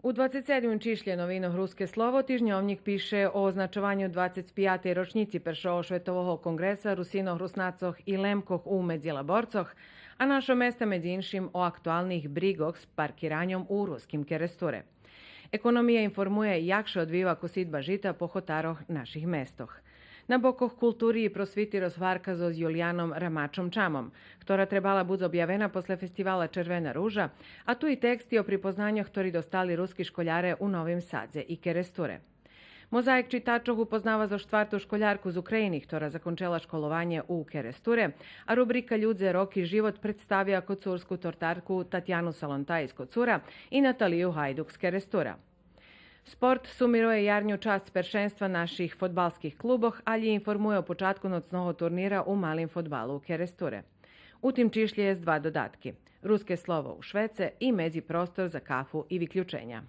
У 27 чишлє новинах «Руске слово» тижньовник пише о означуванню 25-ї рочниці Першого Шветового конгреса Rusino-Rusnacoh i Lemkoh u Međelaborcoh, a našo mesta među inšim o aktualnih brigoh s parkiranjom u ruskim keresture. Ekonomija informuje, jak se odviva kosidba žita po hotaroh naših mestoh. Na bokoh kulturi i prosviti rozvarka s Julijanom Ramačom Čamom, ktora trebala bud objavena posle festivala Červena ruža, a tu i teksti o pripoznanju ktori dostali ruski školjare u Novim Sadze i Keresture. Mozaik čitačov upoznava za štvartu školjarku z Ukrajini, ktora zakončela školovanje u Keresture, a rubrika Ljudze, rok i život predstavlja kocursku tortarku Tatjanu Salontaj iz Kocura i Nataliju Hajduk z Kerestura. Sport sumiruje jarnju čast peršenstva naših fotbalskih kluboh, ali informuje o počatku nocnog turnira u malim fotbalu u Keresture. U tim čišlje je s dva dodatki. Ruske slovo u Švece i medzi prostor za kafu i vyključenja.